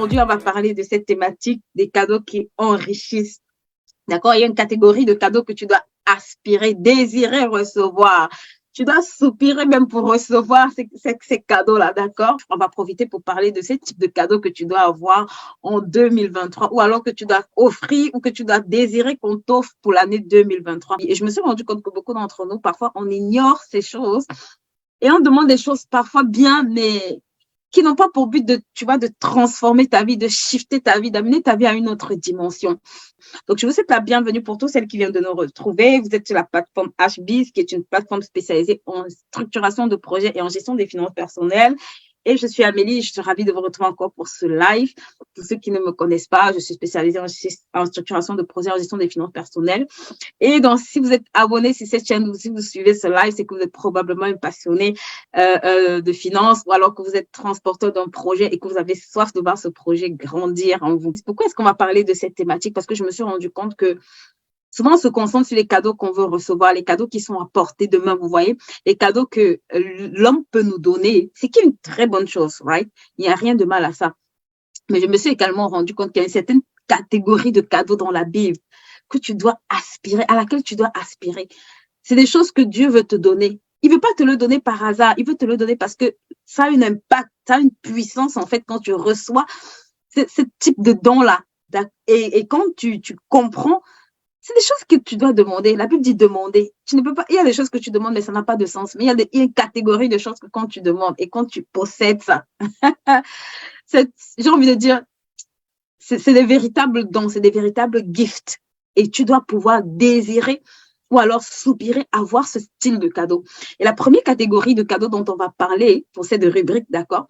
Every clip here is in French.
aujourd'hui, on va parler de cette thématique des cadeaux qui enrichissent. D'accord? Il y a une catégorie de cadeaux que tu dois aspirer, désirer recevoir. Tu dois soupirer même pour recevoir ces cadeaux-là, d'accord? On va profiter pour parler de ces types de cadeaux que tu dois avoir en 2023 ou alors que tu dois offrir ou que tu dois désirer qu'on t'offre pour l'année 2023. Et je me suis rendu compte que beaucoup d'entre nous, parfois, on ignore ces choses et on demande des choses parfois bien, mais qui n'ont pas pour but de, tu vois, de transformer ta vie, de shifter ta vie, d'amener ta vie à une autre dimension. Donc, je vous souhaite la bienvenue pour tous celles qui viennent de nous retrouver. Vous êtes sur la plateforme HBIZ, qui est une plateforme spécialisée en structuration de projets et en gestion des finances personnelles. Et je suis Amélie, je suis ravie de vous retrouver encore pour ce live. Pour ceux qui ne me connaissent pas, je suis spécialisée en structuration de projets et en gestion des finances personnelles. Et donc, si vous êtes abonné sur cette chaîne ou si vous suivez ce live, c'est que vous êtes probablement un passionné de finances ou alors que vous êtes transporteur d'un projet et que vous avez soif de voir ce projet grandir en vous. Pourquoi est-ce qu'on va parler de cette thématique? Parce que je me suis rendu compte que souvent, on se concentre sur les cadeaux qu'on veut recevoir, les cadeaux qui sont à portée de main, vous voyez, les cadeaux que l'homme peut nous donner, c'est qui est une très bonne chose, right? Il n'y a rien de mal à ça. Mais je me suis également rendu compte qu'il y a une certaine catégorie de cadeaux dans la Bible que tu dois aspirer, à laquelle tu dois aspirer. C'est des choses que Dieu veut te donner. Il veut pas te le donner par hasard. Il veut te le donner parce que ça a un impact, ça a une puissance, en fait, quand tu reçois ce type de don-là. Et quand tu comprends, c'est des choses que tu dois demander. La Bible dit demander. Tu ne peux pas, il y a des choses que tu demandes, mais ça n'a pas de sens. Mais il y a une catégorie de choses que quand tu demandes et quand tu possèdes ça, j'ai envie de dire, c'est des véritables dons, c'est des véritables gifts. Et tu dois pouvoir désirer ou alors soupirer avoir ce style de cadeau. Et la première catégorie de cadeaux dont on va parler pour cette rubrique, d'accord,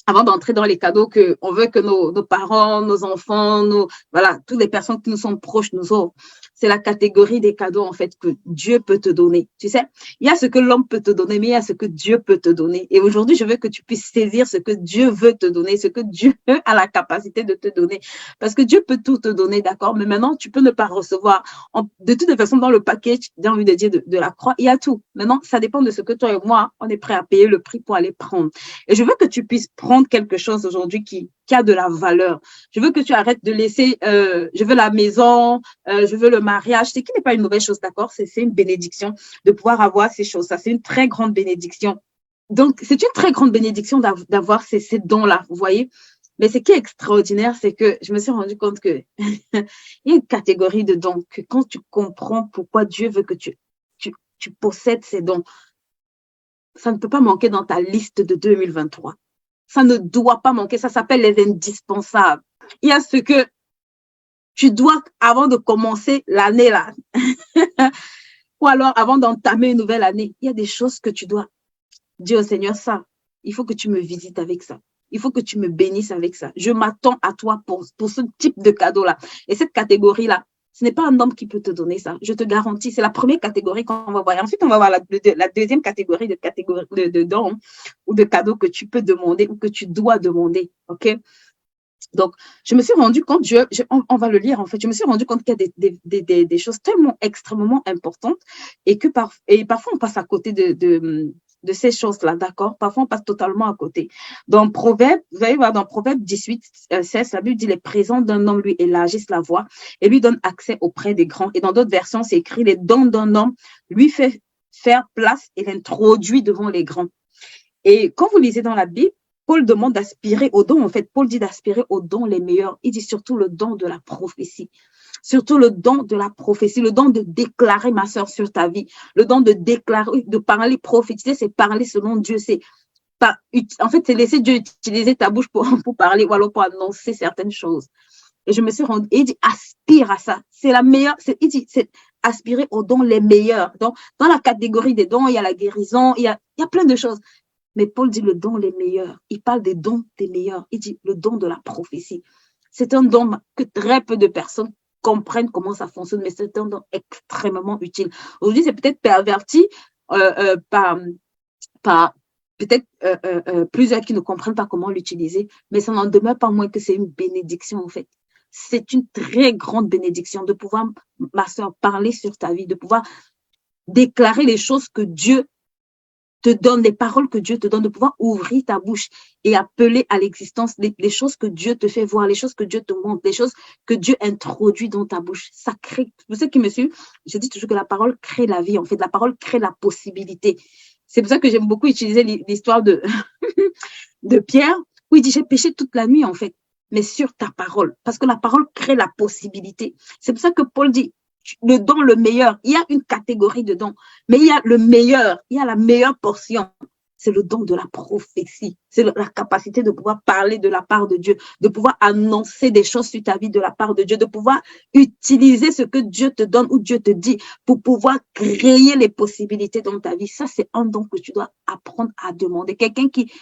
avant d'entrer dans les cadeaux que on veut que nos parents, nos enfants, voilà, toutes les personnes qui nous sont proches nous offrent. C'est la catégorie des cadeaux, en fait, que Dieu peut te donner. Tu sais, il y a ce que l'homme peut te donner, mais il y a ce que Dieu peut te donner. Et aujourd'hui, je veux que tu puisses saisir ce que Dieu veut te donner, ce que Dieu a la capacité de te donner. Parce que Dieu peut tout te donner, d'accord? Mais maintenant, tu peux ne pas recevoir. De toute façon, dans le package, j'ai envie de dire, de la croix, il y a tout. Maintenant, ça dépend de ce que toi et moi, on est prêt à payer le prix pour aller prendre. Et je veux que tu puisses prendre quelque chose aujourd'hui qui a de la valeur. Je veux que tu arrêtes de laisser, je veux la maison, je veux le mariage, ce qui n'est pas une mauvaise chose, d'accord? C'est une bénédiction de pouvoir avoir ces choses. Ça, c'est une très grande bénédiction. Donc, c'est une très grande bénédiction d'avoir ces dons-là, vous voyez? Mais ce qui est extraordinaire, c'est que je me suis rendu compte que il y a une catégorie de dons que quand tu comprends pourquoi Dieu veut que tu possèdes ces dons, ça ne peut pas manquer dans ta liste de 2023. Ça ne doit pas manquer. Ça s'appelle les indispensables. Il y a ce que tu dois, avant de commencer l'année là, ou alors avant d'entamer une nouvelle année, il y a des choses que tu dois dire au Seigneur, ça, il faut que tu me visites avec ça. Il faut que tu me bénisses avec ça. Je m'attends à toi pour ce type de cadeau-là. Et cette catégorie-là, ce n'est pas un homme qui peut te donner ça. Je te garantis, c'est la première catégorie qu'on va voir. Et ensuite, on va voir la deuxième catégorie de dons ou de cadeaux que tu peux demander ou que tu dois demander. OK? Donc, je me suis rendu compte, on va le lire en fait, je me suis rendu compte qu'il y a des choses tellement extrêmement importantes et que parfois on passe à côté de ces choses-là, d'accord? Parfois on passe totalement à côté. Dans Proverbe, vous allez voir, dans Proverbe 18, 16, la Bible dit les présents d'un homme lui élargissent la voie et lui donnent accès auprès des grands. Et dans d'autres versions, c'est écrit les dons d'un homme lui fait faire place et l'introduit devant les grands. Et quand vous lisez dans la Bible, Paul demande d'aspirer aux dons. En fait, Paul dit d'aspirer aux dons les meilleurs. Il dit surtout le don de la prophétie. Surtout le don de la prophétie, le don de déclarer, ma sœur, sur ta vie. Le don de déclarer, de parler, prophétiser, c'est parler selon Dieu. En fait, c'est laisser Dieu utiliser ta bouche pour parler ou alors pour annoncer certaines choses. Et je me suis rendu, il dit, aspire à ça. C'est la meilleure, il dit, c'est aspirer aux dons les meilleurs. Donc, dans la catégorie des dons, il y a la guérison, il y a plein de choses. Mais Paul dit le don les meilleurs. Il parle des dons des meilleurs. Il dit le don de la prophétie. C'est un don que très peu de personnes comprennent comment ça fonctionne, mais c'est un don extrêmement utile. Aujourd'hui, c'est peut-être perverti par peut-être plusieurs qui ne comprennent pas comment l'utiliser, mais ça n'en demeure pas moins que c'est une bénédiction en fait. C'est une très grande bénédiction de pouvoir, ma soeur, parler sur ta vie, de pouvoir déclarer les choses que Dieu te donne, les paroles que Dieu te donne, de pouvoir ouvrir ta bouche et appeler à l'existence les choses que Dieu te fait voir, les choses que Dieu te montre, les choses que Dieu introduit dans ta bouche. Ça crée, pour ceux qui me suivent, je dis toujours que la parole crée la vie, en fait, la parole crée la possibilité. C'est pour ça que j'aime beaucoup utiliser l'histoire de, de Pierre, où il dit, j'ai péché toute la nuit, en fait, mais sur ta parole, parce que la parole crée la possibilité. C'est pour ça que Paul dit, le don le meilleur. Il y a une catégorie de dons, mais il y a le meilleur, il y a la meilleure portion. C'est le don de la prophétie. C'est la capacité de pouvoir parler de la part de Dieu, de pouvoir annoncer des choses sur ta vie de la part de Dieu, de pouvoir utiliser ce que Dieu te donne ou Dieu te dit pour pouvoir créer les possibilités dans ta vie. Ça, c'est un don que tu dois apprendre à demander. Quelqu'un qui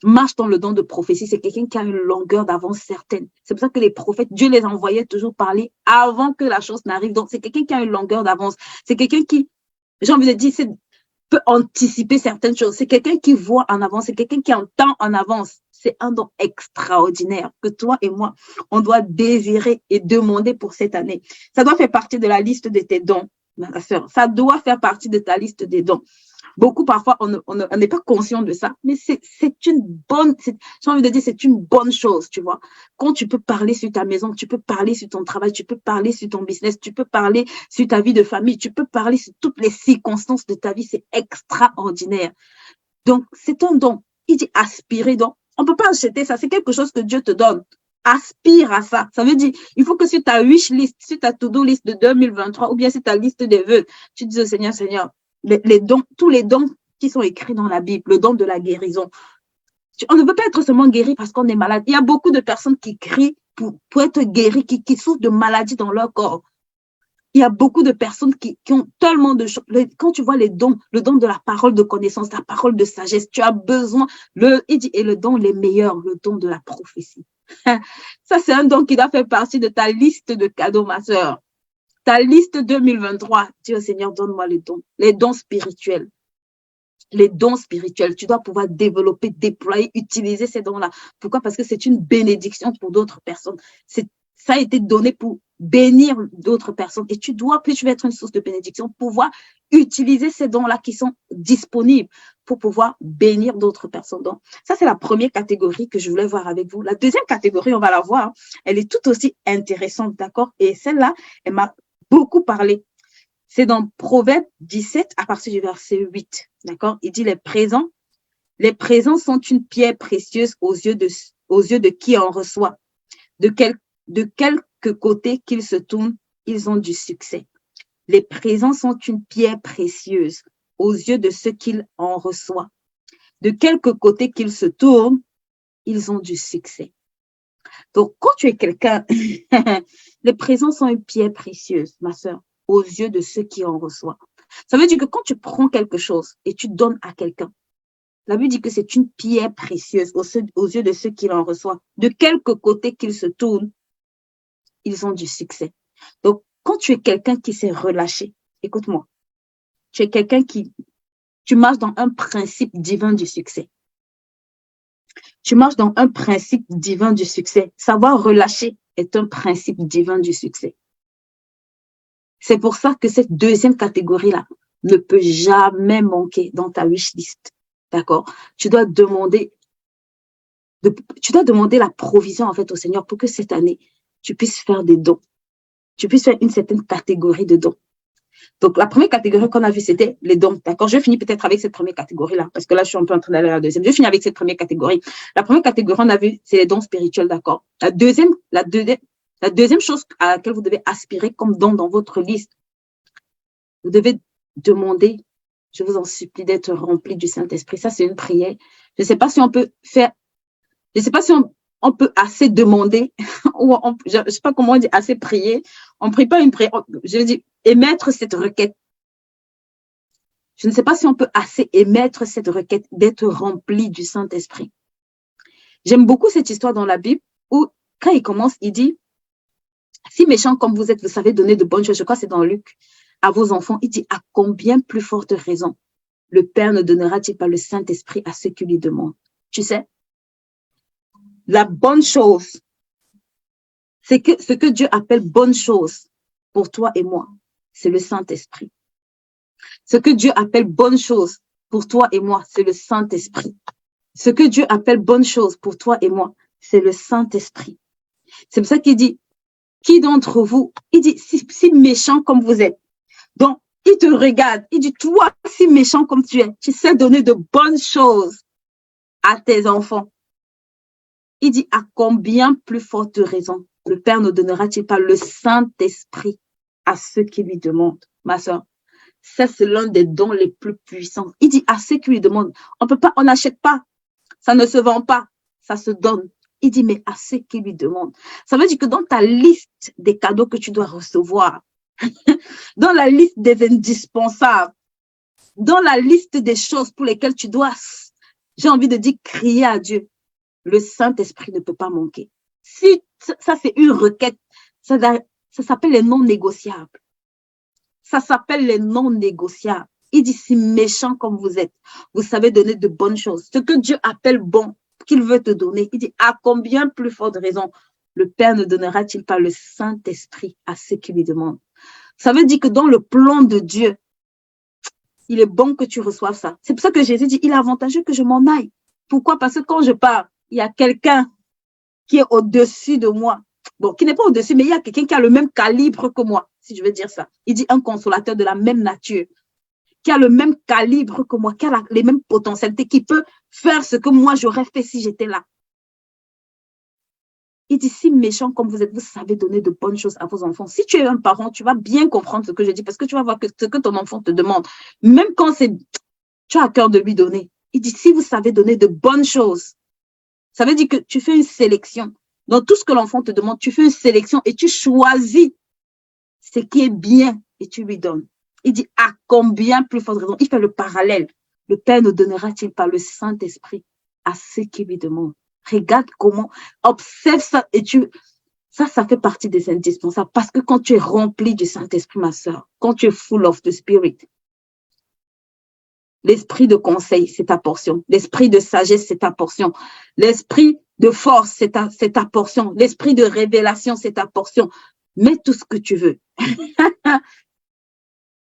marche dans le don de prophétie, c'est quelqu'un qui a une longueur d'avance certaine. C'est pour ça que les prophètes, Dieu les envoyait toujours parler avant que la chose n'arrive. Donc, c'est quelqu'un qui a une longueur d'avance. C'est quelqu'un qui, j'ai envie de dire, peut anticiper certaines choses. C'est quelqu'un qui voit en avance. C'est quelqu'un qui entend en avance. C'est un don extraordinaire que toi et moi, on doit désirer et demander pour cette année. Ça doit faire partie de la liste de tes dons, ma sœur. Ça doit faire partie de ta liste des dons. Beaucoup, parfois, on n'est pas conscient de ça, mais c'est une bonne, j'ai envie de dire, c'est une bonne chose, tu vois. Quand tu peux parler sur ta maison, tu peux parler sur ton travail, tu peux parler sur ton business, tu peux parler sur ta vie de famille, tu peux parler sur toutes les circonstances de ta vie, c'est extraordinaire. Donc, c'est un don. Il dit aspirer, donc, on ne peut pas acheter ça, c'est quelque chose que Dieu te donne. Aspire à ça. Ça veut dire, il faut que sur ta wish list, sur ta to-do list de 2023, ou bien sur ta liste des vœux, tu dis au Seigneur, Seigneur, les dons, tous les dons qui sont écrits dans la Bible, le don de la guérison. On ne peut pas être seulement guéri parce qu'on est malade. Il y a beaucoup de personnes qui crient pour être guéries, qui souffrent de maladies dans leur corps. Il y a beaucoup de personnes qui ont tellement de choses. Quand tu vois les dons, le don de la parole de connaissance, la parole de sagesse, tu as besoin, il dit, et le don les meilleurs, le don de la prophétie. Ça, c'est un don qui doit faire partie de ta liste de cadeaux, ma sœur. Ta liste 2023, dis au Seigneur, donne-moi les dons spirituels. Les dons spirituels, tu dois pouvoir développer, déployer, utiliser ces dons-là. Pourquoi? Parce que c'est une bénédiction pour d'autres personnes. Ça a été donné pour bénir d'autres personnes. Et tu vas être une source de bénédiction, pouvoir utiliser ces dons-là qui sont disponibles pour pouvoir bénir d'autres personnes. Donc, ça, c'est la première catégorie que je voulais voir avec vous. La deuxième catégorie, on va la voir. Elle est tout aussi intéressante, d'accord? Et celle-là, elle m'a beaucoup parlé. C'est dans Proverbe 17 à partir du verset 8. D'accord? Il dit les présents sont une pierre précieuse aux yeux de qui en reçoit. De quelque côté qu'ils se tournent, ils ont du succès. Les présents sont une pierre précieuse aux yeux de ceux qu'ils en reçoivent. De quelque côté qu'ils se tournent, ils ont du succès. Donc, quand tu es quelqu'un, les présents sont une pierre précieuse, ma sœur, aux yeux de ceux qui en reçoivent. Ça veut dire que quand tu prends quelque chose et tu donnes à quelqu'un, la Bible dit que c'est une pierre précieuse aux yeux de ceux qui en reçoivent. De quelque côté qu'ils se tournent, ils ont du succès. Donc, quand tu es quelqu'un qui s'est relâché, écoute-moi, tu es quelqu'un tu marches dans un principe divin du succès. Tu marches dans un principe divin du succès. Savoir relâcher est un principe divin du succès. C'est pour ça que cette deuxième catégorie-là ne peut jamais manquer dans ta wish list. D'accord? Tu dois demander la provision, en fait, au Seigneur pour que cette année, tu puisses faire des dons. Tu puisses faire une certaine catégorie de dons. Donc, la première catégorie qu'on a vue, c'était les dons. D'accord? Je finis peut-être avec cette première catégorie-là, parce que là, je suis un peu en train d'aller à la deuxième. Je finis avec cette première catégorie. La première catégorie, on a vu, c'est les dons spirituels, d'accord? La deuxième chose à laquelle vous devez aspirer comme don dans votre liste, vous devez demander, je vous en supplie, d'être rempli du Saint-Esprit. Ça, c'est une prière. Je ne sais pas si on peut faire, je ne sais pas si on peut assez demander, ou je ne sais pas comment on dit assez prier. On ne prie pas une prière, je veux dire, émettre cette requête. Je ne sais pas si on peut assez émettre cette requête d'être rempli du Saint-Esprit. J'aime beaucoup cette histoire dans la Bible où, quand il commence, il dit, si méchant comme vous êtes, vous savez donner de bonnes choses, je crois que c'est dans Luc, à vos enfants, il dit, à combien plus forte raison le Père ne donnera-t-il pas le Saint-Esprit à ceux qui lui demandent? Tu sais, la bonne chose, c'est que ce que Dieu appelle bonne chose pour toi et moi, c'est le Saint-Esprit. Ce que Dieu appelle bonne chose, pour toi et moi, c'est le Saint-Esprit. Ce que Dieu appelle bonne chose pour toi et moi, c'est le Saint-Esprit. C'est pour ça qu'il dit, qui d'entre vous, il dit, si méchant comme vous êtes, donc il te regarde, il dit, toi, si méchant comme tu es, tu sais donner de bonnes choses à tes enfants. Il dit, à combien plus forte raison le Père ne donnera-t-il pas le Saint-Esprit à ceux qui lui demandent, ma soeur? Ça, c'est l'un des dons les plus puissants. Il dit à ceux qui lui demandent, on n'achète pas, ça ne se vend pas, ça se donne. Il dit, mais à ceux qui lui demandent. Ça veut dire que dans ta liste des cadeaux que tu dois recevoir, dans la liste des indispensables, dans la liste des choses pour lesquelles tu dois, j'ai envie de dire, crier à Dieu, le Saint-Esprit ne peut pas manquer. Si ça, c'est une requête, ça s'appelle les non négociables. Ça s'appelle les non négociables. Il dit, si méchant comme vous êtes, vous savez donner de bonnes choses. Ce que Dieu appelle bon, qu'il veut te donner. Il dit, à combien plus forte raison le Père ne donnera-t-il pas le Saint-Esprit à ceux qui lui demandent? Ça veut dire que dans le plan de Dieu, il est bon que tu reçoives ça. C'est pour ça que Jésus dit, il est avantageux que je m'en aille. Pourquoi? Parce que quand je pars, il y a quelqu'un qui est au-dessus de moi. Bon, qui n'est pas au-dessus, mais il y a quelqu'un qui a le même calibre que moi, si je veux dire ça. Il dit un consolateur de la même nature, qui a le même calibre que moi, qui a les mêmes potentialités, qui peut faire ce que moi j'aurais fait si j'étais là. Il dit, si méchant comme vous êtes, vous savez donner de bonnes choses à vos enfants. Si tu es un parent, tu vas bien comprendre ce que je dis, parce que tu vas voir que ce que ton enfant te demande, même quand tu as à cœur de lui donner. Il dit, si vous savez donner de bonnes choses, ça veut dire que tu fais une sélection. Dans tout ce que l'enfant te demande, tu fais une sélection et tu choisis ce qui est bien et tu lui donnes. Il dit, à combien plus forte raison? Il fait le parallèle. Le Père ne donnera-t-il pas le Saint-Esprit à ceux qui lui demandent? Regarde comment, observe ça et ça fait partie des indispensables. Parce que quand tu es rempli du Saint-Esprit, ma soeur, quand tu es full of the Spirit, l'esprit de conseil, c'est ta portion. L'esprit de sagesse, c'est ta portion. L'esprit de force, c'est ta portion. L'esprit de révélation, c'est ta portion. Mets tout ce que tu veux.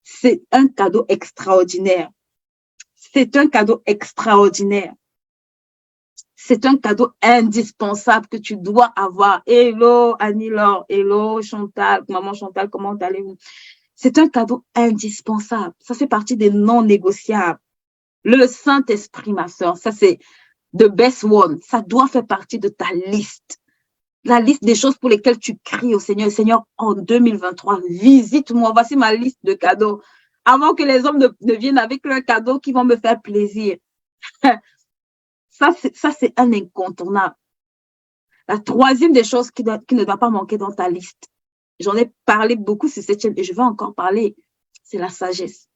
C'est un cadeau extraordinaire. C'est un cadeau extraordinaire. C'est un cadeau indispensable que tu dois avoir. Hello, Annie-Laure. Hello, Chantal. Maman Chantal, comment allez-vous? C'est un cadeau indispensable. Ça fait partie des non négociables. Le Saint-Esprit, ma soeur, ça c'est the best one. Ça doit faire partie de ta liste. La liste des choses pour lesquelles tu cries au Seigneur. Seigneur, en 2023, visite-moi. Voici ma liste de cadeaux. Avant que les hommes ne viennent avec leurs cadeaux qui vont me faire plaisir. Ça, c'est un incontournable. La troisième des choses qui ne doit pas manquer dans ta liste, j'en ai parlé beaucoup sur cette chaîne et je vais encore parler, c'est la sagesse.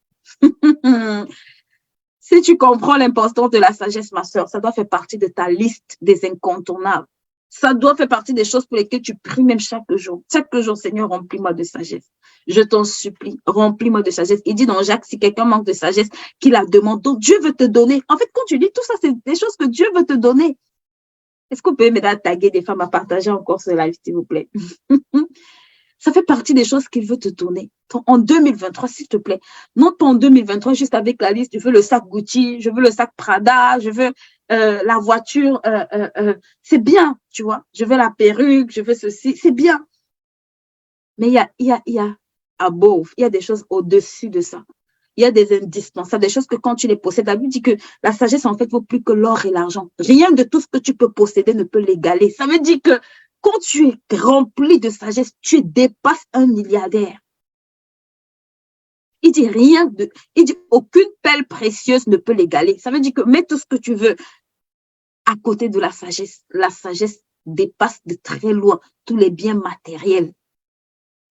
Si tu comprends l'importance de la sagesse, ma soeur, ça doit faire partie de ta liste des incontournables. Ça doit faire partie des choses pour lesquelles tu pries même chaque jour. Chaque jour, Seigneur, remplis-moi de sagesse. Je t'en supplie, remplis-moi de sagesse. Il dit dans Jacques, si quelqu'un manque de sagesse, qu'il la demande. Donc, Dieu veut te donner. En fait, quand tu dis tout ça, c'est des choses que Dieu veut te donner. Est-ce que vous pouvez m'aider à taguer des femmes à partager encore ce live, s'il vous plaît? Ça fait partie des choses qu'il veut te donner. En 2023, s'il te plaît. Non pas en 2023, juste avec la liste, je veux le sac Gucci, je veux le sac Prada, je veux la voiture. C'est bien, tu vois. Je veux la perruque, je veux ceci. C'est bien. Mais il y a above, il y a des choses au-dessus de ça. Il y a des indispensables, des choses que quand tu les possèdes, la Bible dit que la sagesse, en fait, vaut plus que l'or et l'argent. Rien de tout ce que tu peux posséder ne peut l'égaler. Ça veut dire que quand tu es rempli de sagesse, tu dépasses un milliardaire. Il dit aucune perle précieuse ne peut l'égaler. Ça veut dire que mets tout ce que tu veux à côté de la sagesse. La sagesse dépasse de très loin tous les biens matériels.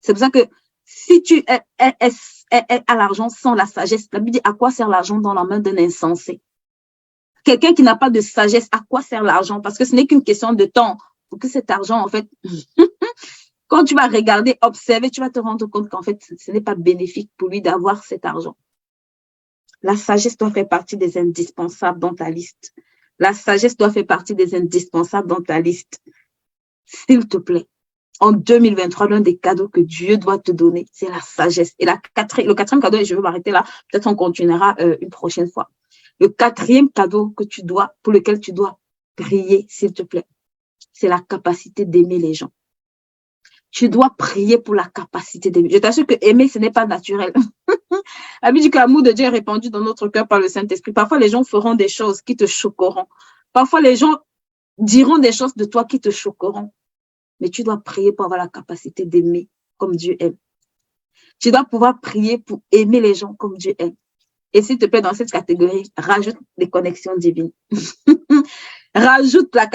C'est pour ça que si tu as l'argent sans la sagesse, la Bible dit à quoi sert l'argent dans la main d'un insensé? Quelqu'un qui n'a pas de sagesse, à quoi sert l'argent? Parce que ce n'est qu'une question de temps. Pour que cet argent, en fait, quand tu vas regarder, observer, tu vas te rendre compte qu'en fait, ce n'est pas bénéfique pour lui d'avoir cet argent. La sagesse doit faire partie des indispensables dans ta liste. La sagesse doit faire partie des indispensables dans ta liste. S'il te plaît. En 2023, l'un des cadeaux que Dieu doit te donner, c'est la sagesse. Et le quatrième cadeau, et je vais m'arrêter là, peut-être on continuera une prochaine fois. Le quatrième cadeau pour lequel tu dois prier, s'il te plaît, c'est la capacité d'aimer les gens. Tu dois prier pour la capacité d'aimer. Je t'assure que aimer, ce n'est pas naturel. La Bible dit que l'amour de Dieu est répandu dans notre cœur par le Saint-Esprit. Parfois, les gens feront des choses qui te choqueront. Parfois, les gens diront des choses de toi qui te choqueront. Mais tu dois prier pour avoir la capacité d'aimer comme Dieu aime. Tu dois pouvoir prier pour aimer les gens comme Dieu aime. Et s'il te plaît, dans cette catégorie, rajoute des connexions divines.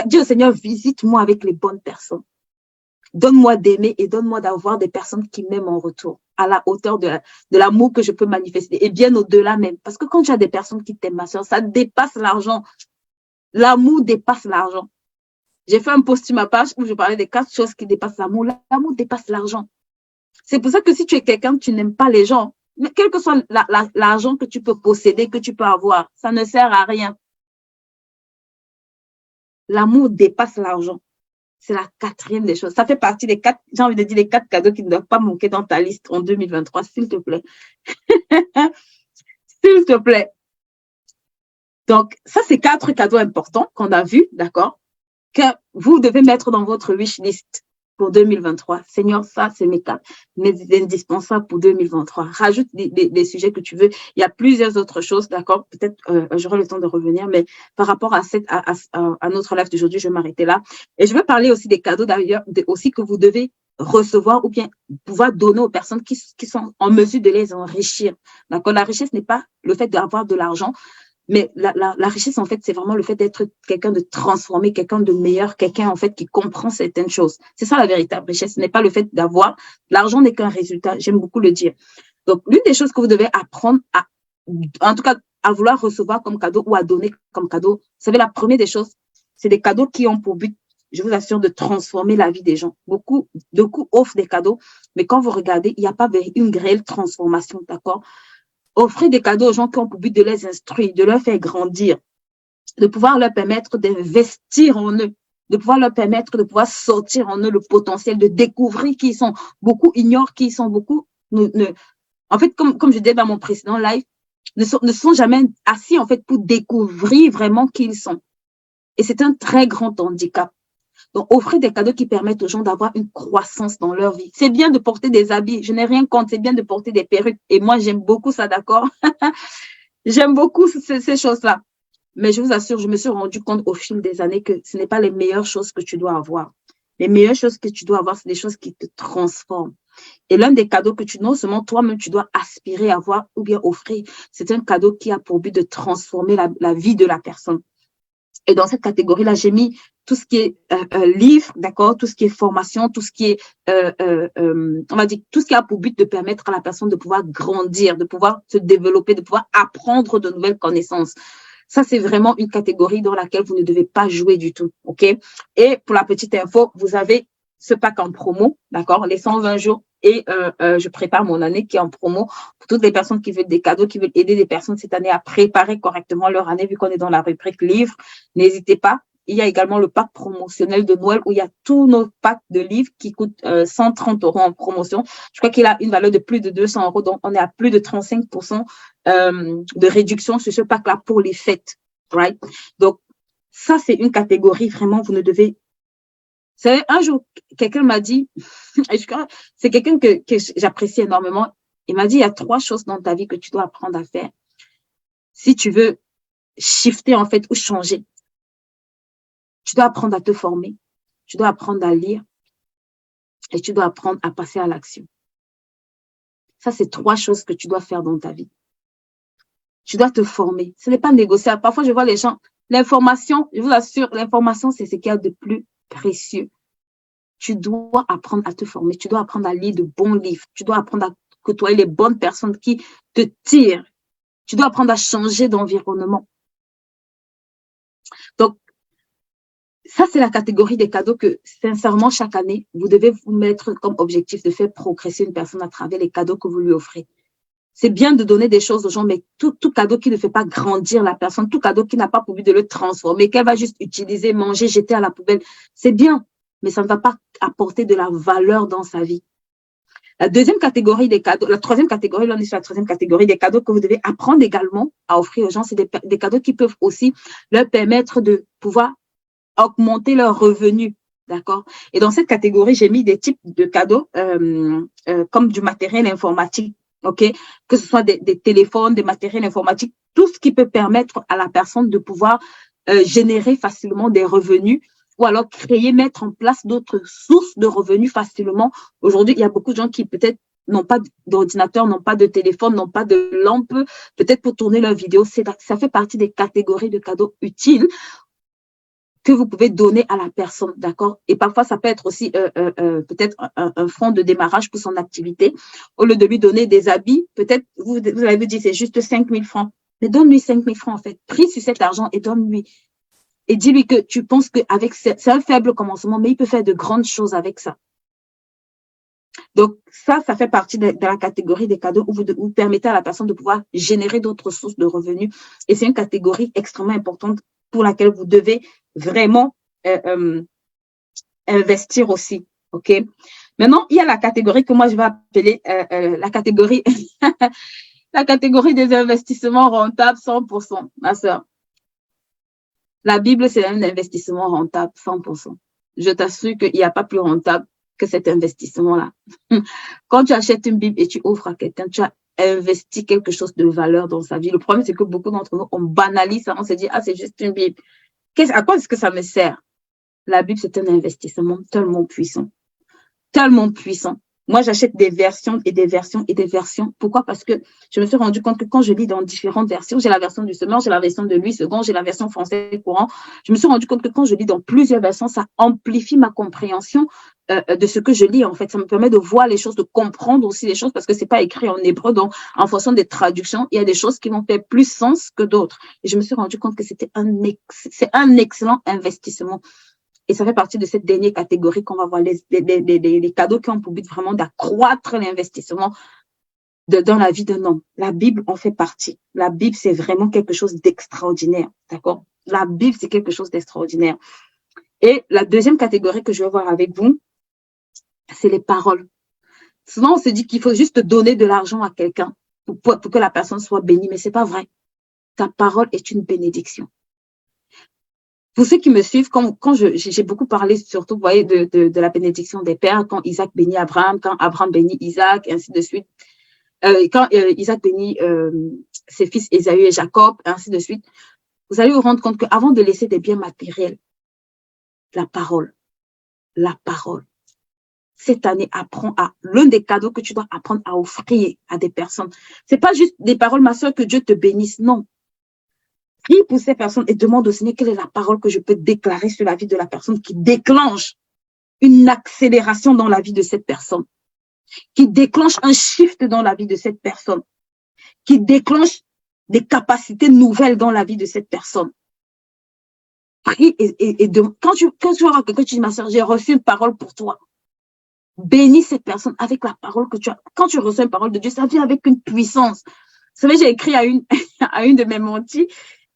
Dieu Seigneur, visite-moi avec les bonnes personnes. Donne-moi d'aimer et donne-moi d'avoir des personnes qui m'aiment en retour, à la hauteur de l'amour que je peux manifester et bien au-delà même. Parce que quand tu as des personnes qui t'aiment, ma soeur, ça dépasse l'argent. L'amour dépasse l'argent. J'ai fait un post sur ma page où je parlais des 4 choses qui dépassent l'amour. L'amour dépasse l'argent. C'est pour ça que si tu es quelqu'un, tu n'aimes pas les gens, mais quel que soit l'argent que tu peux posséder, que tu peux avoir, ça ne sert à rien. L'amour dépasse l'argent. C'est la 4e des choses. Ça fait partie des 4, j'ai envie de dire, les 4 cadeaux qui ne doivent pas manquer dans ta liste en 2023, s'il te plaît. S'il te plaît. Donc, ça, c'est 4 cadeaux importants qu'on a vus, d'accord, que vous devez mettre dans votre wish list pour 2023. Seigneur, ça, c'est mes indispensables pour 2023. Rajoute des sujets que tu veux. Il y a plusieurs autres choses, d'accord? Peut-être j'aurai le temps de revenir, mais par rapport à notre live d'aujourd'hui, je vais m'arrêter là. Et je veux parler aussi des cadeaux d'ailleurs, aussi que vous devez recevoir ou bien pouvoir donner aux personnes qui sont en mesure de les enrichir. D'accord? La richesse n'est pas le fait d'avoir de l'argent, mais la richesse, en fait, c'est vraiment le fait d'être quelqu'un de transformé, quelqu'un de meilleur, quelqu'un, en fait, qui comprend certaines choses. C'est ça la véritable richesse. Ce n'est pas le fait d'avoir. L'argent n'est qu'un résultat. J'aime beaucoup le dire. Donc, l'une des choses que vous devez apprendre en tout cas, à vouloir recevoir comme cadeau ou à donner comme cadeau, vous savez, la première des choses, c'est des cadeaux qui ont pour but, je vous assure, de transformer la vie des gens. Beaucoup offrent des cadeaux, mais quand vous regardez, il n'y a pas une réelle transformation, d'accord? Offrez des cadeaux aux gens qui ont pour but de les instruire, de leur faire grandir, de pouvoir leur permettre d'investir en eux, de pouvoir leur permettre de pouvoir sortir en eux le potentiel, de découvrir qui ils sont. Beaucoup ignorent qui ils sont, beaucoup en fait, comme je disais dans mon précédent live, ne sont jamais assis en fait pour découvrir vraiment qui ils sont. Et c'est un très grand handicap. Donc, offrez des cadeaux qui permettent aux gens d'avoir une croissance dans leur vie. C'est bien de porter des habits. Je n'ai rien contre. C'est bien de porter des perruques. Et moi, j'aime beaucoup ça, d'accord? J'aime beaucoup ces choses-là. Mais je vous assure, je me suis rendu compte au fil des années que ce n'est pas les meilleures choses que tu dois avoir. Les meilleures choses que tu dois avoir, c'est des choses qui te transforment. Et l'un des cadeaux que non seulement toi-même, tu dois aspirer à avoir ou bien offrir, c'est un cadeau qui a pour but de transformer la vie de la personne. Et dans cette catégorie-là, j'ai mis tout ce qui est livre, d'accord, tout ce qui est formation, tout ce qui est, on va dire, tout ce qui a pour but de permettre à la personne de pouvoir grandir, de pouvoir se développer, de pouvoir apprendre de nouvelles connaissances. Ça, c'est vraiment une catégorie dans laquelle vous ne devez pas jouer du tout, ok? Et pour la petite info, vous avez ce pack en promo, d'accord, les 120 jours. Et je prépare mon année qui est en promo pour toutes les personnes qui veulent des cadeaux, qui veulent aider des personnes cette année à préparer correctement leur année, vu qu'on est dans la rubrique livres. N'hésitez pas. Il y a également le pack promotionnel de Noël où il y a tous nos packs de livres qui coûtent 130 € en promotion. Je crois qu'il a une valeur de plus de 200 €. Donc, on est à plus de 35% de réduction sur ce pack-là pour les fêtes. Right? Donc, ça, c'est une catégorie vraiment, vous ne devez. C'est un jour, quelqu'un m'a dit, c'est quelqu'un que j'apprécie énormément. Il m'a dit, il y a 3 choses dans ta vie que tu dois apprendre à faire. Si tu veux shifter, en fait, ou changer, tu dois apprendre à te former, tu dois apprendre à lire et tu dois apprendre à passer à l'action. Ça, c'est 3 choses que tu dois faire dans ta vie. Tu dois te former. Ce n'est pas négociable. Parfois, je vois les gens, l'information, je vous assure, l'information, c'est ce qu'il y a de plus précieux. Tu dois apprendre à te former, tu dois apprendre à lire de bons livres, tu dois apprendre à côtoyer les bonnes personnes qui te tirent, tu dois apprendre à changer d'environnement. Donc, ça, c'est la catégorie des cadeaux que, sincèrement, chaque année, vous devez vous mettre comme objectif de faire progresser une personne à travers les cadeaux que vous lui offrez. C'est bien de donner des choses aux gens, mais tout cadeau qui ne fait pas grandir la personne, tout cadeau qui n'a pas pour but de le transformer, qu'elle va juste utiliser, manger, jeter à la poubelle, c'est bien, mais ça ne va pas apporter de la valeur dans sa vie. La deuxième catégorie des cadeaux, la troisième catégorie, là on est sur la troisième catégorie des cadeaux que vous devez apprendre également à offrir aux gens, c'est des cadeaux qui peuvent aussi leur permettre de pouvoir augmenter leurs revenus. D'accord? Et dans cette catégorie, j'ai mis des types de cadeaux comme du matériel informatique. OK? Que ce soit des téléphones, des matériels informatiques, tout ce qui peut permettre à la personne de pouvoir générer facilement des revenus ou alors créer, mettre en place d'autres sources de revenus facilement. Aujourd'hui, il y a beaucoup de gens qui peut-être n'ont pas d'ordinateur, n'ont pas de téléphone, n'ont pas de lampe, peut-être pour tourner leurs vidéos. Ça fait partie des catégories de cadeaux utiles que vous pouvez donner à la personne, d'accord? Et parfois, ça peut être aussi peut-être un fonds de démarrage pour son activité. Au lieu de lui donner des habits, peut-être vous allez vous dire c'est juste 5 000 francs. Mais donne-lui 5 000 francs en fait. Prie sur cet argent et donne-lui. Et dis-lui que tu penses qu'avec c'est un faible commencement, mais il peut faire de grandes choses avec ça. Donc ça fait partie de la catégorie des cadeaux où vous permettez à la personne de pouvoir générer d'autres sources de revenus. Et c'est une catégorie extrêmement importante pour laquelle vous devez vraiment investir aussi. OK? Maintenant, il y a la catégorie que moi je vais appeler la catégorie la catégorie des investissements rentables 100%, ma soeur. La Bible, c'est un investissement rentable 100%. Je t'assure qu'il n'y a pas plus rentable que cet investissement-là. Quand tu achètes une Bible et tu offres à quelqu'un, tu as investi quelque chose de valeur dans sa vie. Le problème, c'est que beaucoup d'entre nous, on banalise ça, on se dit, ah, c'est juste une Bible. À quoi est-ce que ça me sert? La Bible, c'est un investissement tellement puissant. Tellement puissant. Moi, j'achète des versions et des versions et des versions. Pourquoi? Parce que je me suis rendu compte que quand je lis dans différentes versions, j'ai la version du semeur, j'ai la version de Louis II, j'ai la version français courant. Je me suis rendu compte que quand je lis dans plusieurs versions, ça amplifie ma compréhension de ce que je lis. En fait, ça me permet de voir les choses, de comprendre aussi les choses parce que c'est pas écrit en hébreu. Donc, en fonction des traductions, il y a des choses qui vont faire plus sens que d'autres. Et je me suis rendu compte que c'est un excellent investissement. Et ça fait partie de cette dernière catégorie qu'on va voir, les cadeaux qui ont pour but vraiment d'accroître l'investissement dans la vie d'un homme. La Bible en fait partie. La Bible, c'est vraiment quelque chose d'extraordinaire. D'accord? La Bible, c'est quelque chose d'extraordinaire. Et la deuxième catégorie que je vais voir avec vous, c'est les paroles. Souvent, on se dit qu'il faut juste donner de l'argent à quelqu'un pour que la personne soit bénie, mais c'est pas vrai. Ta parole est une bénédiction. Pour ceux qui me suivent, quand j'ai beaucoup parlé, surtout, vous voyez, de la bénédiction des pères, quand Isaac bénit Abraham, quand Abraham bénit Isaac, et ainsi de suite. Quand Isaac bénit ses fils Ésaü et Jacob, et ainsi de suite. Vous allez vous rendre compte qu'avant de laisser des biens matériels, la parole. Cette année, apprends l'un des cadeaux que tu dois apprendre à offrir à des personnes. C'est pas juste des paroles, ma soeur, que Dieu te bénisse, non. Prie pour ces personnes et demande au Seigneur quelle est la parole que je peux déclarer sur la vie de la personne qui déclenche une accélération dans la vie de cette personne, qui déclenche un shift dans la vie de cette personne, qui déclenche des capacités nouvelles dans la vie de cette personne. Prie et quand tu auras quelqu'un, tu dis, ma soeur, j'ai reçu une parole pour toi. Bénis cette personne avec la parole que tu as. Quand tu reçois une parole de Dieu, ça vient avec une puissance. Vous savez, j'ai écrit à une de mes menties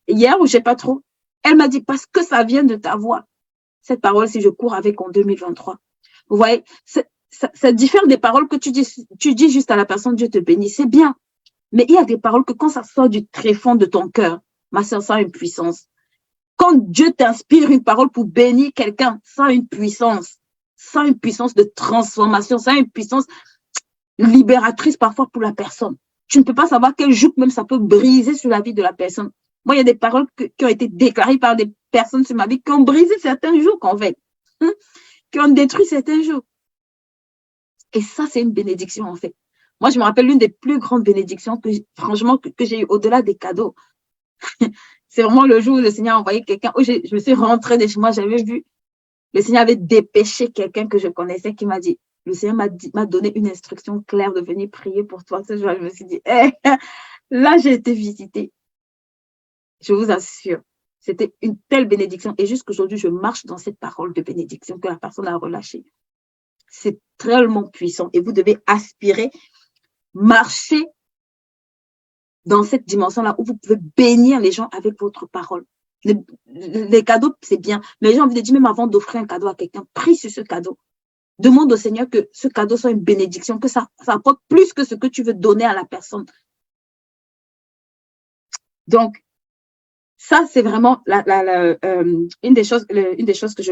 hier ou je sais pas trop. Elle m'a dit, parce que ça vient de ta voix. Cette parole, si je cours avec en 2023. Vous voyez, ça diffère des paroles que tu dis juste à la personne, Dieu te bénit, c'est bien. Mais il y a des paroles que quand ça sort du tréfonds de ton cœur, ma soeur, ça a une puissance. Quand Dieu t'inspire une parole pour bénir quelqu'un, ça a une puissance. Ça a une puissance de transformation, ça a une puissance libératrice parfois pour la personne. Tu ne peux pas savoir quel jour même ça peut briser sur la vie de la personne. Moi, il y a des paroles qui ont été déclarées par des personnes sur ma vie qui ont brisé certains jours, en fait, qui ont détruit certains jours. Et ça, c'est une bénédiction, en fait. Moi, je me rappelle l'une des plus grandes bénédictions que j'ai eues au-delà des cadeaux. C'est vraiment le jour où le Seigneur a envoyé quelqu'un, où je me suis rentrée de chez moi, j'avais vu, le Seigneur avait dépêché quelqu'un que je connaissais qui m'a dit, le Seigneur m'a donné une instruction claire de venir prier pour toi. Ce jour, je me suis dit, là, j'ai été visitée. Je vous assure, c'était une telle bénédiction. Et jusqu'aujourd'hui, je marche dans cette parole de bénédiction que la personne a relâchée. C'est tellement puissant. Et vous devez aspirer, marcher dans cette dimension-là où vous pouvez bénir les gens avec votre parole. Les cadeaux, c'est bien. Mais j'ai envie de dire, même avant d'offrir un cadeau à quelqu'un, prie sur ce cadeau. Demande au Seigneur que ce cadeau soit une bénédiction, que ça apporte plus que ce que tu veux donner à la personne. Donc, ça, c'est vraiment une des choses que je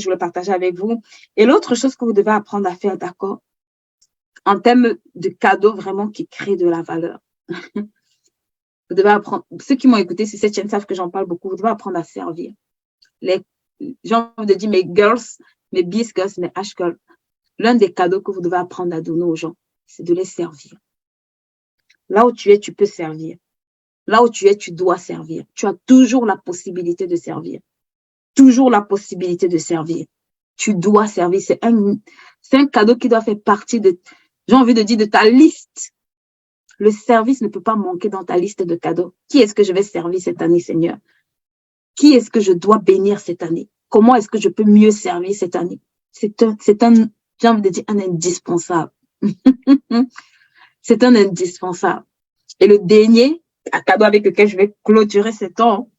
voulais partager avec vous. Et l'autre chose que vous devez apprendre à faire, d'accord, en termes de cadeaux vraiment qui créent de la valeur. Vous devez apprendre, ceux qui m'ont écouté sur cette chaîne savent que j'en parle beaucoup, vous devez apprendre à servir. J'ai envie de dire mes girls, mes bis girls, mes H girls. L'un des cadeaux que vous devez apprendre à donner aux gens, c'est de les servir. Là où tu es, tu peux servir. Là où tu es, tu dois servir. Tu as toujours la possibilité de servir. Toujours la possibilité de servir. Tu dois servir. C'est un cadeau qui doit faire partie de, j'ai envie de dire, de ta liste. Le service ne peut pas manquer dans ta liste de cadeaux. Qui est-ce que je vais servir cette année, Seigneur? Qui est-ce que je dois bénir cette année? Comment est-ce que je peux mieux servir cette année? C'est un, j'ai envie de dire, un indispensable. C'est un indispensable. Et le dernier cadeau avec lequel je vais clôturer ce temps,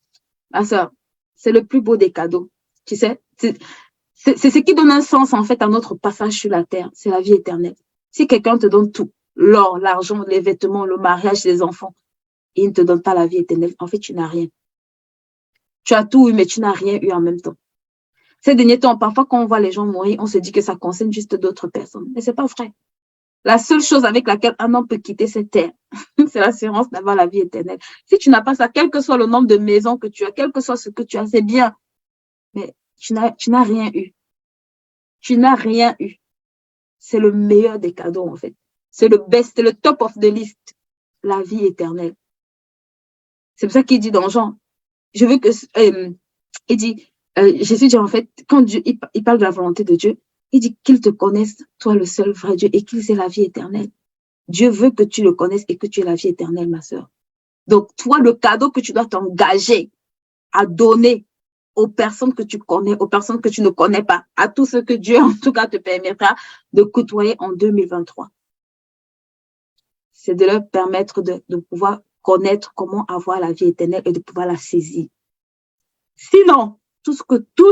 ma soeur, c'est le plus beau des cadeaux. Tu sais, c'est ce qui donne un sens, en fait, à notre passage sur la terre. C'est la vie éternelle. Si quelqu'un te donne tout, l'or, l'argent, les vêtements, le mariage, les enfants, et il ne te donne pas la vie éternelle, en fait, tu n'as rien. Tu as tout eu, mais tu n'as rien eu en même temps. Ces derniers temps, parfois, quand on voit les gens mourir, on se dit que ça concerne juste d'autres personnes. Mais c'est pas vrai. La seule chose avec laquelle un homme peut quitter cette terre, c'est l'assurance d'avoir la vie éternelle. Si tu n'as pas ça, quel que soit le nombre de maisons que tu as, quel que soit ce que tu as, c'est bien. Mais tu n'as rien eu. Tu n'as rien eu. C'est le meilleur des cadeaux, en fait. C'est le best, c'est le top of the list. La vie éternelle. C'est pour ça qu'il dit dans Jean, je veux que, il dit, Jésus dit en fait, quand Dieu, il parle de la volonté de Dieu, il dit qu'il te connaisse, toi le seul vrai Dieu, et qu'il ait la vie éternelle. Dieu veut que tu le connaisses et que tu aies la vie éternelle, ma sœur. Donc, toi, le cadeau que tu dois t'engager à donner aux personnes que tu connais, aux personnes que tu ne connais pas, à tous ceux que Dieu, en tout cas, te permettra de côtoyer en 2023. C'est de leur permettre de pouvoir connaître comment avoir la vie éternelle et de pouvoir la saisir. Sinon, tout ce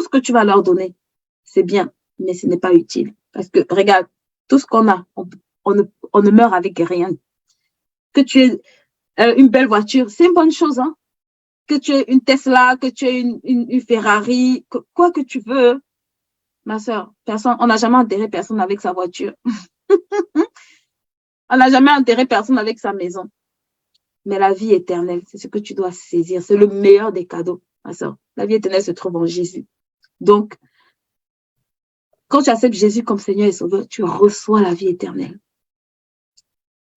que tu vas leur donner, c'est bien, mais ce n'est pas utile. Parce que, regarde, tout ce qu'on a, on ne meurt avec rien. Que tu aies une belle voiture, c'est une bonne chose, hein. Que tu aies une Tesla, que tu aies une Ferrari, quoi que tu veux. Ma soeur, on n'a jamais enterré personne avec sa voiture. On n'a jamais enterré personne avec sa maison. Mais la vie éternelle, c'est ce que tu dois saisir. C'est le meilleur des cadeaux, ma soeur. La vie éternelle se trouve en Jésus. Donc, quand tu acceptes Jésus comme Seigneur et Sauveur, tu reçois la vie éternelle.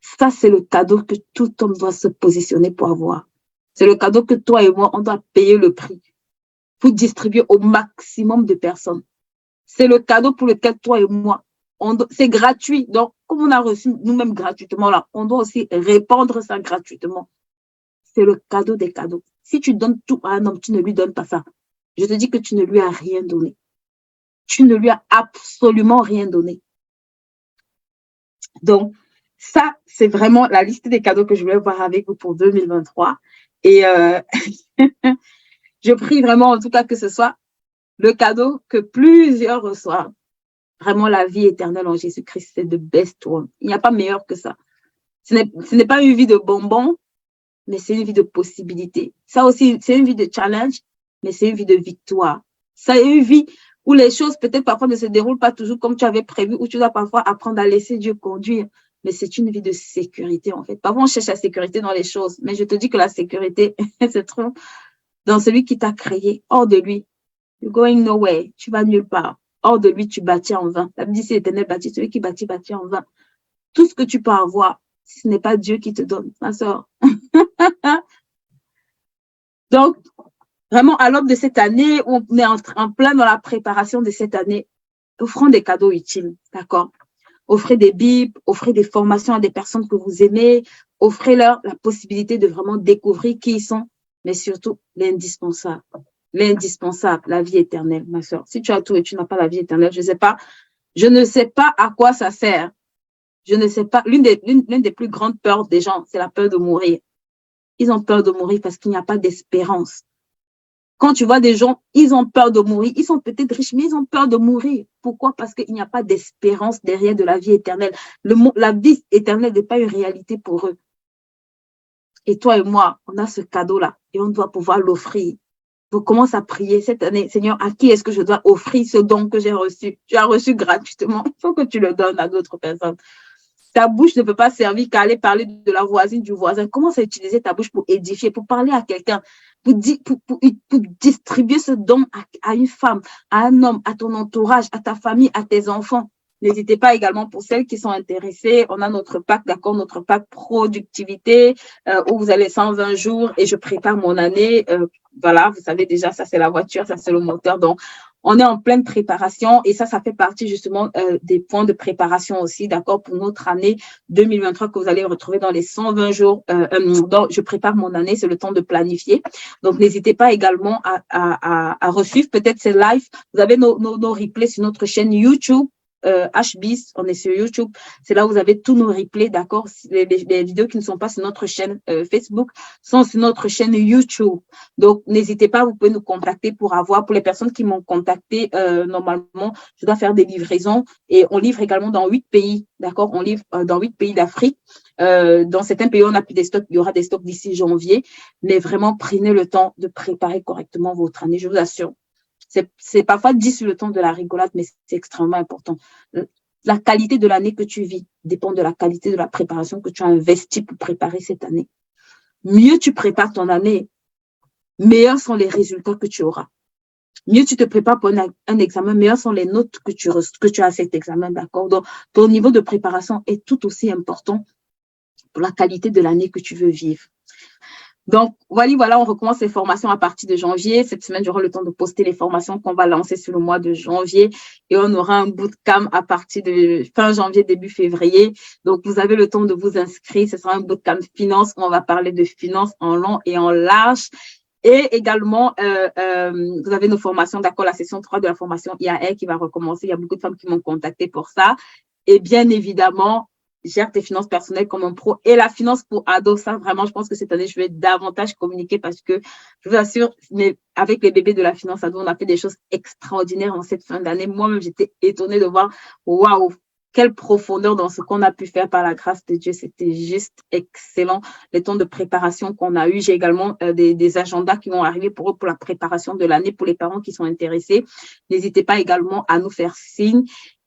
Ça, c'est le cadeau que tout homme doit se positionner pour avoir. C'est le cadeau que toi et moi, on doit payer le prix pour distribuer au maximum de personnes. C'est le cadeau pour lequel toi et moi, c'est gratuit. Donc, comme on a reçu nous-mêmes gratuitement, là, on doit aussi répandre ça gratuitement. C'est le cadeau des cadeaux. Si tu donnes tout à un homme, tu ne lui donnes pas ça. Je te dis que tu ne lui as rien donné. Tu ne lui as absolument rien donné. Donc, ça, c'est vraiment la liste des cadeaux que je voulais voir avec vous pour 2023. Et je prie vraiment, en tout cas, que ce soit le cadeau que plusieurs reçoivent. Vraiment, la vie éternelle en Jésus-Christ, c'est the best one. Il n'y a pas meilleur que ça. Ce n'est pas une vie de bonbons, mais c'est une vie de possibilités. Ça aussi, c'est une vie de challenge, mais c'est une vie de victoire. C'est une vie où les choses, peut-être parfois, ne se déroulent pas toujours comme tu avais prévu, où tu dois parfois apprendre à laisser Dieu conduire. Mais c'est une vie de sécurité, en fait. Parfois, on cherche la sécurité dans les choses, mais je te dis que la sécurité se trouve dans celui qui t'a créé. Hors de lui, you're going nowhere. Tu vas nulle part. Hors de lui, tu bâtis en vain. La Bible dit, c'est l'Éternel bâtit. Celui qui bâtit, bâtit en vain. Tout ce que tu peux avoir, ce n'est pas Dieu qui te donne, ma soeur. Donc, vraiment, à l'aube de cette année, on est en plein dans la préparation de cette année, offrons des cadeaux utiles, d'accord? Offrez des bibles, offrez des formations à des personnes que vous aimez, offrez-leur la possibilité de vraiment découvrir qui ils sont, mais surtout l'indispensable. L'indispensable, la vie éternelle, ma soeur. Si tu as tout et tu n'as pas la vie éternelle, je ne sais pas à quoi ça sert. Je ne sais pas. L'une des plus grandes peurs des gens, c'est la peur de mourir. Ils ont peur de mourir parce qu'il n'y a pas d'espérance. Quand tu vois des gens, ils ont peur de mourir. Ils sont peut-être riches, mais ils ont peur de mourir. Pourquoi? Parce qu'il n'y a pas d'espérance derrière de la vie éternelle. La vie éternelle n'est pas une réalité pour eux. Et toi et moi, on a ce cadeau-là et on doit pouvoir l'offrir. Donc, commence à prier cette année. Seigneur, à qui est-ce que je dois offrir ce don que j'ai reçu? Tu as reçu gratuitement. Il faut que tu le donnes à d'autres personnes. Ta bouche ne peut pas servir qu'à aller parler de la voisine, du voisin. Commence à utiliser ta bouche pour édifier, pour parler à quelqu'un, pour distribuer ce don à une femme, à un homme, à ton entourage, à ta famille, à tes enfants. N'hésitez pas également pour celles qui sont intéressées. On a notre pack, d'accord, notre pack productivité où vous allez 120 jours et je prépare mon année. Voilà, vous savez déjà, ça c'est la voiture, ça c'est le moteur. Donc, on est en pleine préparation et ça fait partie justement des points de préparation aussi, d'accord, pour notre année 2023 que vous allez retrouver dans les 120 jours. Donc, je prépare mon année, c'est le temps de planifier. Donc, n'hésitez pas également à resuivre peut-être ces lives. Vous avez nos replays sur notre chaîne YouTube. HBIS, on est sur YouTube, c'est là où vous avez tous nos replays, d'accord. Les vidéos qui ne sont pas sur notre chaîne Facebook sont sur notre chaîne YouTube. Donc, n'hésitez pas, vous pouvez nous contacter pour les personnes qui m'ont contacté, normalement, je dois faire des livraisons et on livre également dans 8 pays, d'accord. On livre dans 8 pays d'Afrique. Dans certains pays, on n'a plus des stocks, il y aura des stocks d'ici janvier, mais vraiment, prenez le temps de préparer correctement votre année, je vous assure. C'est parfois dit sur le ton de la rigolade, mais c'est extrêmement important. La qualité de l'année que tu vis dépend de la qualité de la préparation que tu as investie pour préparer cette année. Mieux tu prépares ton année, meilleurs sont les résultats que tu auras. Mieux tu te prépares pour un examen, meilleures sont les notes que tu as à cet examen, d'accord? Donc, ton niveau de préparation est tout aussi important pour la qualité de l'année que tu veux vivre. Donc, voilà, on recommence les formations à partir de janvier. Cette semaine, j'aurai le temps de poster les formations qu'on va lancer sur le mois de janvier et on aura un bootcamp à partir de fin janvier, début février. Donc, vous avez le temps de vous inscrire. Ce sera un bootcamp finance où on va parler de finance en long et en large. Et également, vous avez nos formations, d'accord, la session 3 de la formation IAR qui va recommencer. Il y a beaucoup de femmes qui m'ont contacté pour ça. Et bien évidemment, gère tes finances personnelles comme un pro et la finance pour ados. Ça, vraiment, je pense que cette année, je vais davantage communiquer parce que je vous assure, mais avec les bébés de la finance ado, on a fait des choses extraordinaires en cette fin d'année. Moi-même, j'étais étonnée de voir, waouh, quelle profondeur dans ce qu'on a pu faire par la grâce de Dieu. C'était juste excellent. Les temps de préparation qu'on a eu. J'ai également des agendas qui vont arriver pour eux pour la préparation de l'année pour les parents qui sont intéressés. N'hésitez pas également à nous faire signe.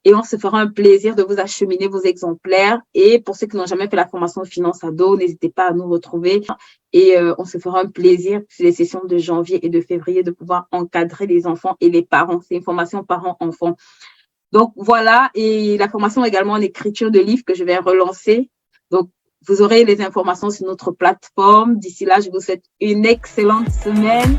Et on se fera un plaisir de vous acheminer vos exemplaires. Et pour ceux qui n'ont jamais fait la formation finance ado, n'hésitez pas à nous retrouver. Et on se fera un plaisir sur les sessions de janvier et de février de pouvoir encadrer les enfants et les parents. C'est une formation parents-enfants. Donc voilà, et la formation également en écriture de livres que je vais relancer. Donc vous aurez les informations sur notre plateforme. D'ici là, je vous souhaite une excellente semaine.